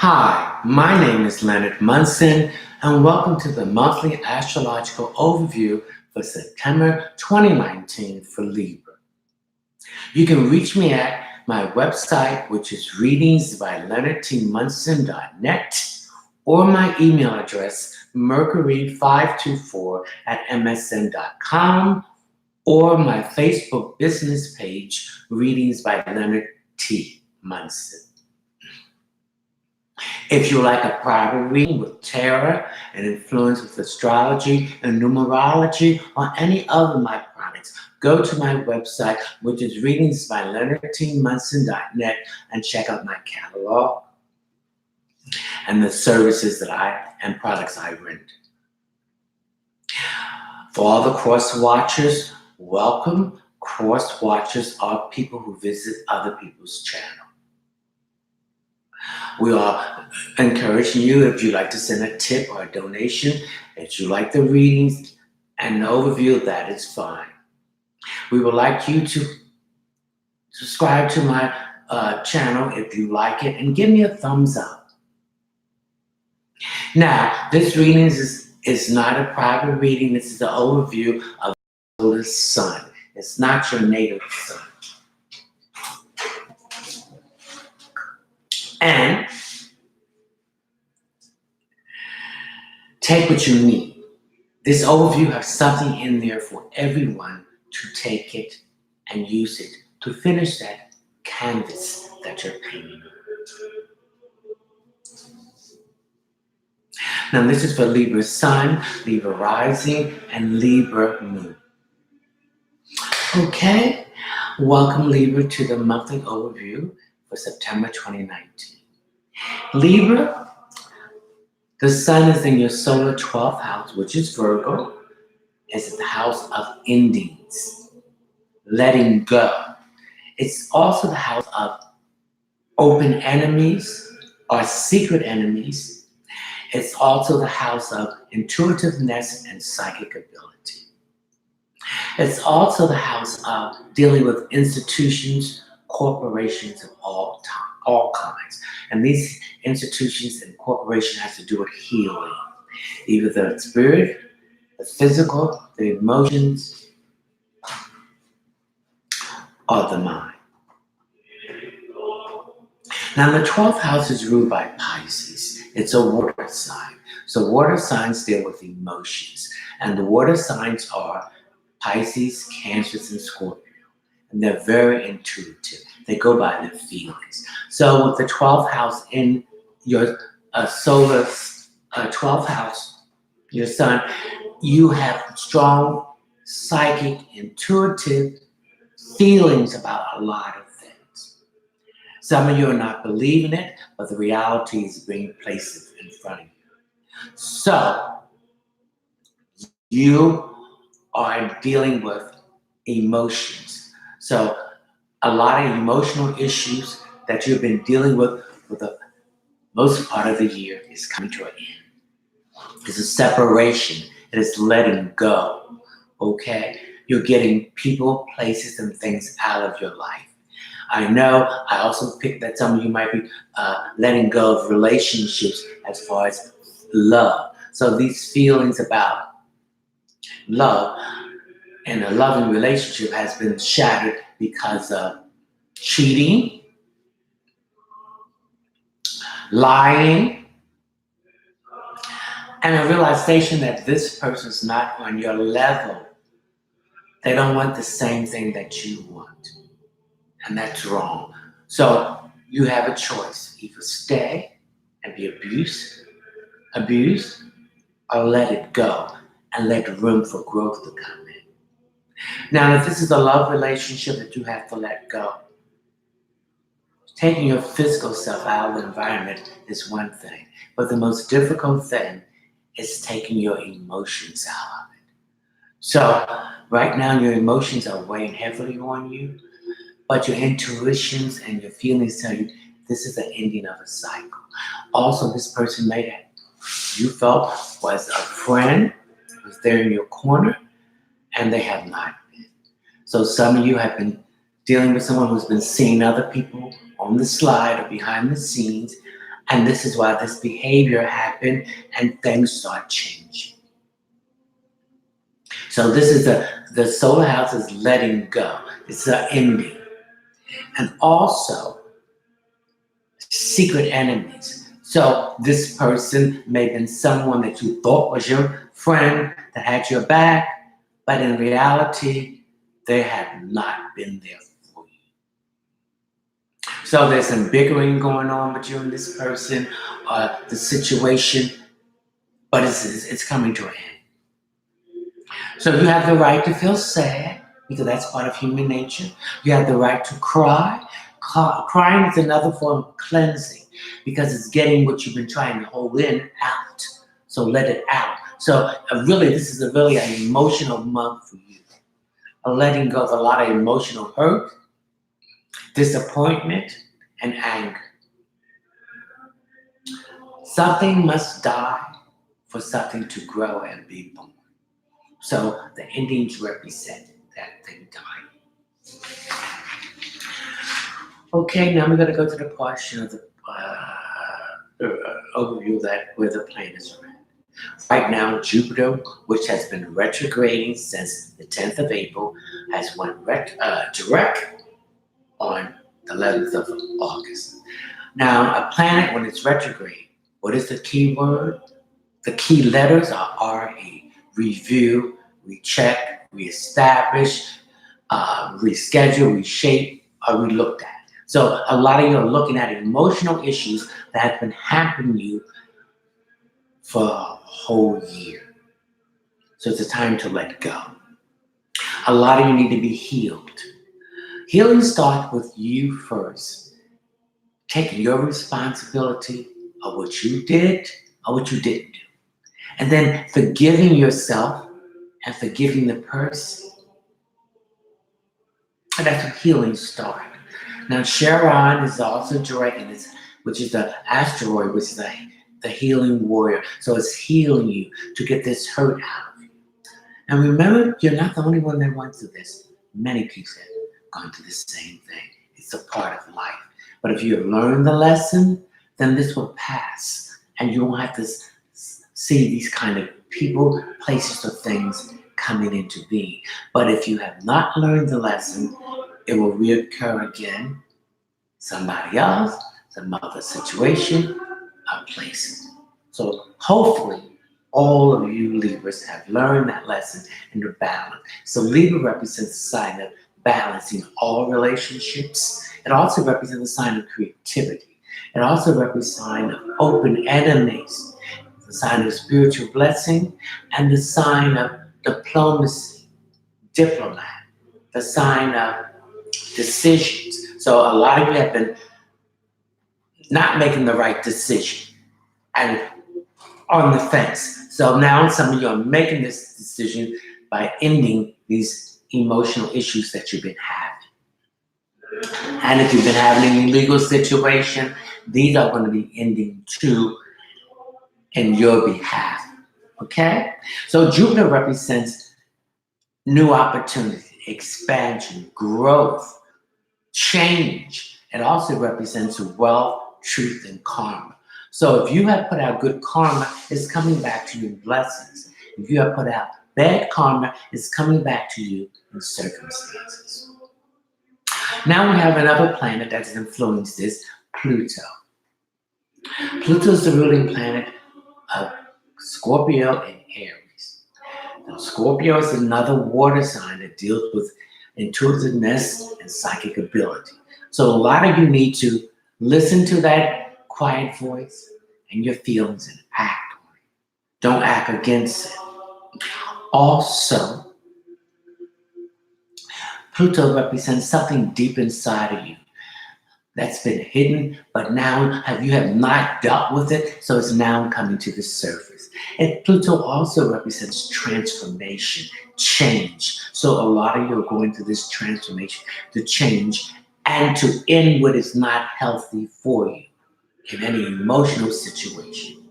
Hi, my name is Leonard Munson, and welcome to the monthly astrological overview for September 2019 for Libra. You can reach me at my website, which is readingsbyleonardtmunson.net, or my email address, mercury524@msn.com, or my Facebook business page, Readings by Leonard T. Munson. If you like a private reading with tarot and influence with astrology and numerology or any other of my products, go to my website, which is readingsbyleonardtmunson.net, and check out my catalog and the services and products I render. For all the cross watchers, welcome. Cross watchers are people who visit other people's channels. We are encouraging you, if you'd like to send a tip or a donation, if you like the readings and the overview, that is fine. We would like you to subscribe to my channel if you like it and give me a thumbs up. Now, this reading is not a private reading. This is an overview of the sun. It's not your native sun. And take what you need. This overview has something in there for everyone to take it and use it to finish that canvas that you're painting. Now this is for Libra Sun, Libra Rising, and Libra Moon. Okay, welcome Libra to the monthly overview for September 2019. Libra, the sun is in your solar 12th house, which is Virgo. It's the house of endings, letting go. It's also the house of open enemies or secret enemies. It's also the house of intuitiveness and psychic ability. It's also the house of dealing with institutions, corporations of all kinds. And these institutions and corporations have to do with healing, either the spirit, the physical, the emotions, or the mind. Now, the 12th house is ruled by Pisces. It's a water sign. So water signs deal with emotions. And the water signs are Pisces, Cancer, and Scorpio. And they're very intuitive. They go by their feelings. So with the 12th house in your solar 12th house, your sun, you have strong psychic, intuitive feelings about a lot of things. Some of you are not believing it, but the reality is being placed in front of you. So you are dealing with emotions. So a lot of emotional issues that you've been dealing with for the most part of the year is coming to an end. It's a separation. It is letting go. Okay? You're getting people, places, and things out of your life. I know I also picked that some of you might be letting go of relationships as far as love. So these feelings about love and a loving relationship has been shattered because of cheating, lying, and a realization that this person's not on your level. They don't want the same thing that you want. And that's wrong. So you have a choice. Either stay and be abused, or let it go and let room for growth to come in. Now, if this is a love relationship that you have to let go, taking your physical self out of the environment is one thing. But the most difficult thing is taking your emotions out of it. So right now, your emotions are weighing heavily on you, but your intuitions and your feelings tell you this is the ending of a cycle. Also, this person you felt was a friend, was there in your corner, and they have not been. So some of you have been dealing with someone who's been seeing other people on the slide or behind the scenes, And this is why this behavior happened and things start changing. So this is the solar house is letting go. It's an ending. And also secret enemies. So this person may have been someone that you thought was your friend that had your back, but in reality, they have not been there for you. So there's some bickering going on with you and this person, the situation, but it's coming to an end. So you have the right to feel sad because that's part of human nature. You have the right to cry. Crying is another form of cleansing because it's getting what you've been trying to hold in out. So let it out. So really, this is really an emotional month for you. A letting go of a lot of emotional hurt, disappointment, and anger. Something must die for something to grow and be born. So the endings represent that thing dying. Okay, now we're going to go to the portion of the overview that where the planets are at. Right now, Jupiter, which has been retrograding since the 10th of April, has went direct on the 11th of August. Now, a planet, when it's retrograde, what is the key word? The key letters are RE. Review, recheck, reestablish, reschedule, reshape, or relooked at. So a lot of you are looking at emotional issues that have been happening to you for a whole year. So it's a time to let go. A lot of you need to be healed. Healing starts with you first. Taking your responsibility of what you did or what you didn't do. And then forgiving yourself and forgiving the person. And that's where healing starts. Now, Charon is also direct in this, which is the asteroid, which is the healing warrior. So it's healing you to get this hurt out of you. And remember, you're not the only one that went through this. Many people have gone through the same thing. It's a part of life. But if you have learned the lesson, then this will pass. And you won't have to see these kind of people, places, or things coming into being. But if you have not learned the lesson, it will reoccur again. Somebody else, some other situation, or place. So hopefully, all of you Libras have learned that lesson and are balanced. So Libra represents a sign of balancing all relationships. It also represents a sign of creativity. It also represents a sign of open enemies, the sign of spiritual blessing, and the sign of diplomacy, diplomat, the sign of decisions. So a lot of you have been not making the right decision and on the fence. So now some of you are making this decision by ending these emotional issues that you've been having. And if you've been having an illegal situation, these are going to be ending too in your behalf. Okay? So Jupiter represents new opportunity, expansion, growth, change. It also represents wealth, truth, and karma. So if you have put out good karma, it's coming back to you in blessings. If you have put out bad karma, it's coming back to you in circumstances. Now we have another planet that has influenced this, Pluto. Pluto is the ruling planet of Scorpio and Aries. Now, Scorpio is another water sign that deals with intuitiveness and psychic ability. So a lot of you need to listen to that quiet voice and your feelings and act on it. Don't act against it. Also, Pluto represents something deep inside of you that's been hidden, but now you have not dealt with it, so it's now coming to the surface. And Pluto also represents transformation, change. So a lot of you are going through this transformation to change and to end what is not healthy for you in any emotional situation.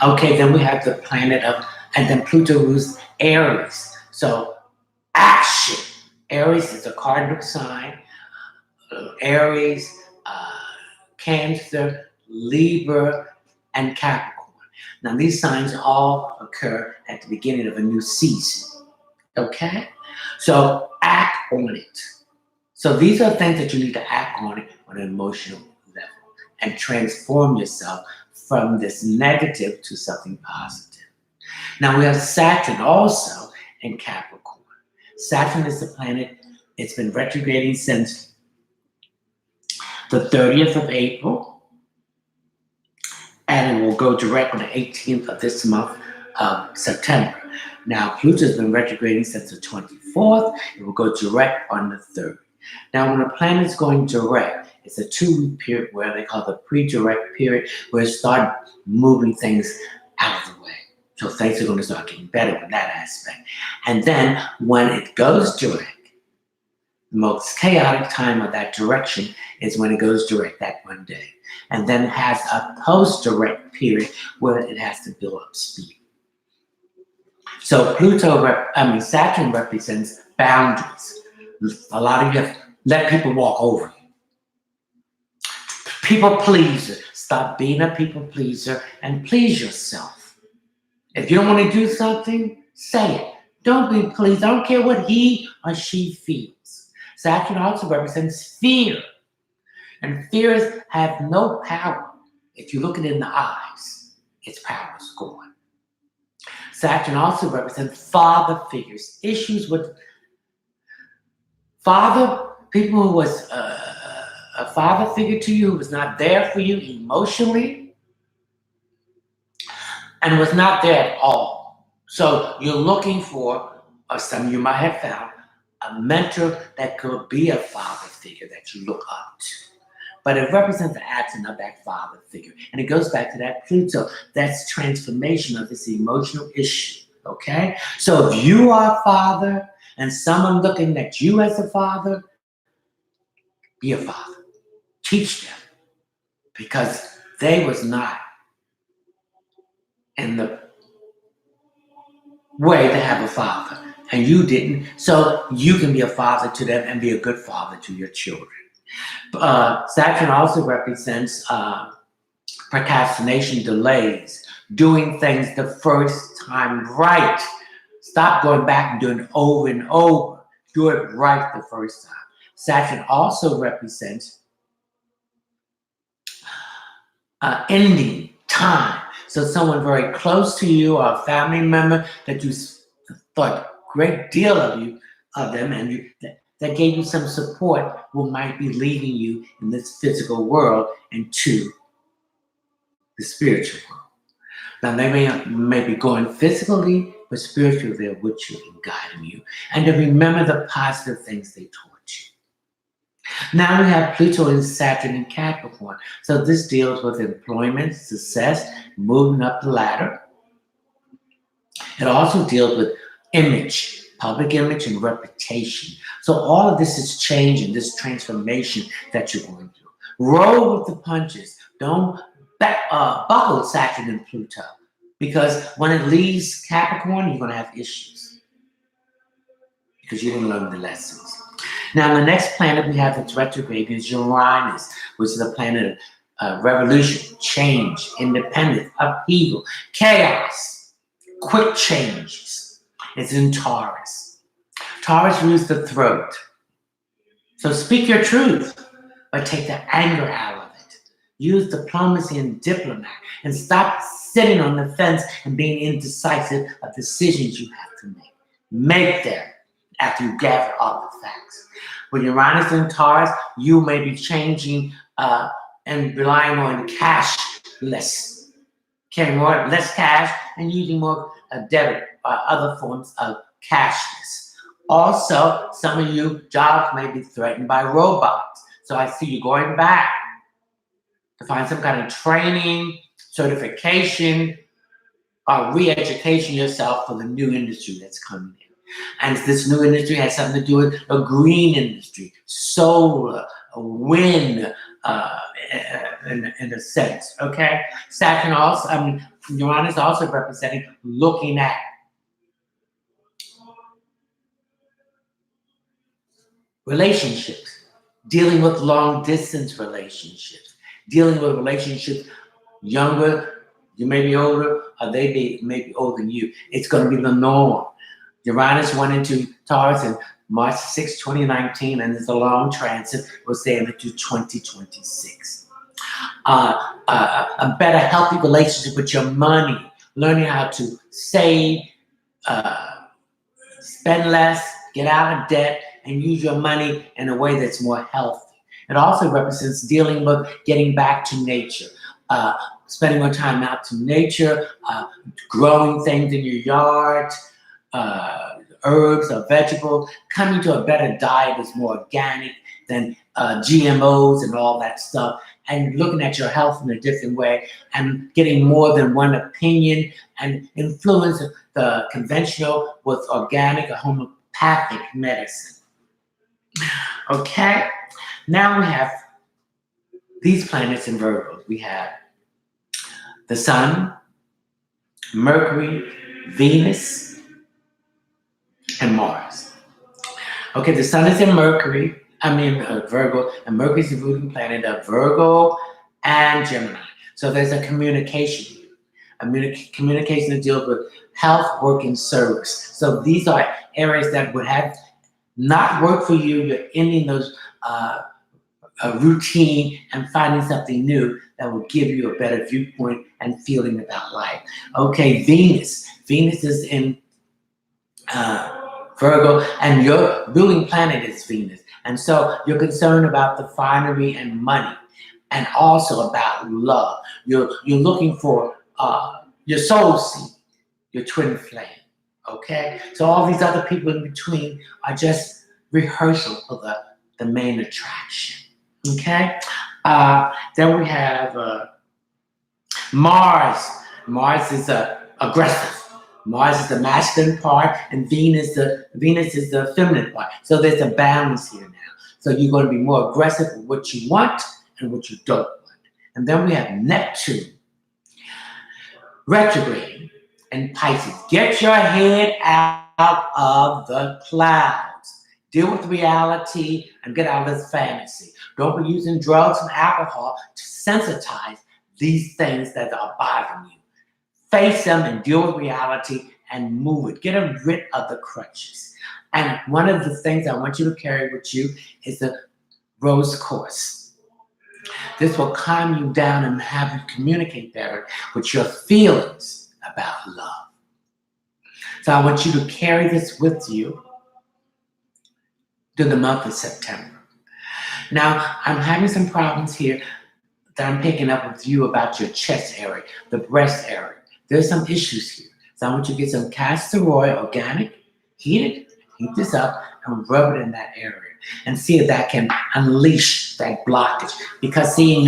Okay, then we have the planet of, and then Pluto rules Aries. So action. Aries is a cardinal sign. Aries Cancer, Libra, and Capricorn. Now, these signs all occur at the beginning of a new season. Okay? So, act on it. So, these are things that you need to act on it on an emotional level and transform yourself from this negative to something positive. Now, we have Saturn also in Capricorn. Saturn is the planet, it's been retrograding since the 30th of April, and it will go direct on the 18th of this month of September. Now, Pluto has been retrograding since the 24th. It will go direct on the 3rd. Now, when a planet is going direct, it's a 2-week period where they call the pre-direct period, where it starts moving things out of the way. So things are going to start getting better in that aspect. And then when it goes direct, the most chaotic time of that direction is when it goes direct that one day. And then it has a post-direct period where it has to build up speed. So Saturn represents boundaries. A lot of you have let people walk over you. People pleaser. Stop being a people pleaser and please yourself. If you don't want to do something, say it. Don't be pleased. I don't care what he or she feels. Saturn also represents fear. And fears have no power. If you look it in the eyes, its power is gone. Saturn also represents father figures. Issues with father, people who was a father figure to you who was not there for you emotionally and was not there at all. So you're looking for, or some you might have found, a mentor that could be a father figure that you look up to. But it represents the absence of that father figure. And it goes back to that Pluto. That's transformation of this emotional issue. Okay? So if you are a father and someone looking at you as a father, be a father. Teach them. Because they was not in the way to have a father. And you didn't. So you can be a father to them and be a good father to your children. Saturn also represents procrastination, delays, doing things the first time right. Stop going back and doing it over and over. Do it right the first time. Saturn also represents ending time. So someone very close to you or a family member that you thought a great deal of them, and that gave you some support, who might be leaving you in this physical world into the spiritual world. Now they may be going physically, but spiritually they're with you and guiding you. And to remember the positive things they taught you. Now we have Pluto and Saturn in Capricorn. So this deals with employment, success, moving up the ladder. It also deals with image, public image, and reputation. So all of this is changing, this transformation that you're going through. Roll with the punches. Don't buckle Saturn and Pluto. Because when it leaves Capricorn, you're going to have issues. Because you didn't learn the lessons. Now, the next planet we have that's retrograde is Uranus, which is a planet of revolution, change, independence, upheaval, chaos, quick changes. It's in Taurus. Taurus rules the throat. So speak your truth, but take the anger out of it. Use diplomacy and diplomat, and stop sitting on the fence and being indecisive of decisions you have to make. Make them after you gather all the facts. When Uranus in Taurus, you may be changing and relying on cashless, carrying less cash and using more debit or other forms of cashless. Also, some of you jobs may be threatened by robots. So I see you going back to find some kind of training, certification, or re-education yourself for the new industry that's coming in. And this new industry has something to do with a green industry, solar, wind, in a sense, okay? Saturn also, Uranus also representing looking at relationships, dealing with long distance relationships, dealing with relationships, younger, you may be older, or may be older than you. It's going to be the norm. Uranus went into Taurus in March 6, 2019, and it's a long transit. We'll say into 2026. A better, healthy relationship with your money, learning how to save, uh, spend less, get out of debt, and use your money in a way that's more healthy. It also represents dealing with getting back to nature, spending more time out to nature, growing things in your yard, herbs or vegetables, coming to a better diet that's more organic than GMOs and all that stuff, and looking at your health in a different way and getting more than one opinion and influence the conventional with organic or homeopathic medicine. Okay, now we have these planets in Virgo. We have the Sun, Mercury, Venus, and Mars. Okay, the Sun is in Virgo, and Mercury is the ruling planet of Virgo and Gemini. So there's a communication here. Communication that deals with health, work, and service. So these are areas that would have not worked for you. You're ending those routine and finding something new that will give you a better viewpoint and feeling about life. Okay, Venus. Venus is in Virgo, and your ruling planet is Venus. And so you're concerned about the finery and money, and also about love. You're looking for your soul seed, your twin flame. Okay? So all these other people in between are just rehearsal for the main attraction. Okay? Then we have Mars. Mars is aggressive. Mars is the masculine part, and Venus is the feminine part. So there's a balance here now. So you're going to be more aggressive with what you want and what you don't want. And then we have Neptune, retrograde in Pisces. Get your head out of the clouds. Deal with reality and get out of this fantasy. Don't be using drugs and alcohol to sensitize these things that are bothering you. Face them and deal with reality and move it. Get rid of the crutches. And one of the things I want you to carry with you is the rose quartz. This will calm you down and have you communicate better with your feelings about love. So I want you to carry this with you through the month of September. Now, I'm having some problems here that I'm picking up with you about your chest area, the breast area. There's some issues here. So I want you to get some castor oil, organic, heat this up, and rub it in that area. And see if that can unleash that blockage. Because seeing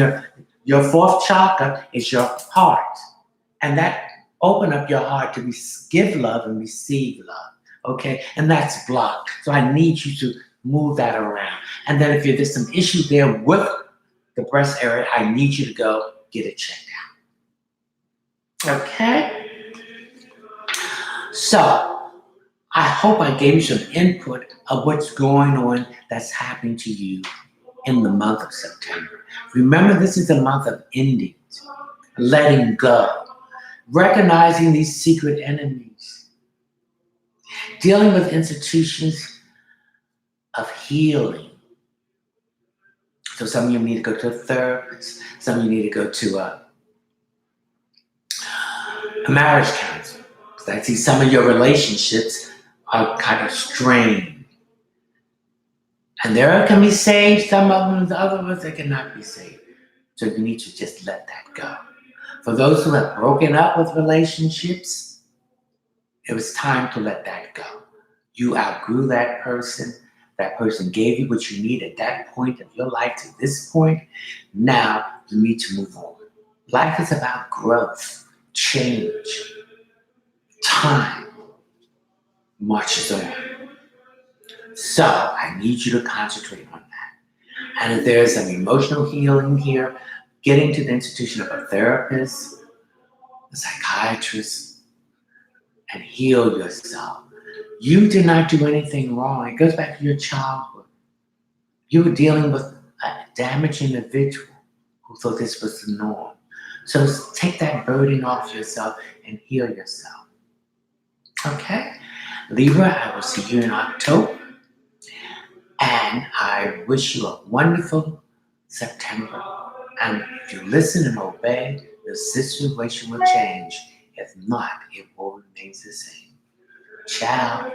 your fourth chakra is your heart. And that open up your heart to give love and receive love. Okay? And that's blocked. So I need you to move that around. And then if there's some issue there with the breast area, I need you to go get it checked out. Okay? So, I hope I gave you some input of what's going on that's happening to you in the month of September. Remember, this is a month of endings, letting go, recognizing these secret enemies, dealing with institutions of healing. So some of you need to go to a therapist. Some of you need to go to a marriage counselor. Because I see some of your relationships are kind of strained. And there can be saved, some of them, the other ones, they cannot be saved. So you need to just let that go. For those who have broken up with relationships, it was time to let that go. You outgrew that person. That person gave you what you need at that point of your life to this point. Now you need to move on. Life is about growth, change, time marches on. So I need you to concentrate on that. And if there's some emotional healing here, getting to the institution of a therapist, a psychiatrist, and heal yourself. You did not do anything wrong. It goes back to your childhood. You were dealing with a damaged individual who who thought this was the norm. So take that burden off yourself and heal yourself. Okay? Libra, I will see you in October. And I wish you a wonderful September. And if you listen and obey, the situation will change. If not, it will remain the same. Ciao.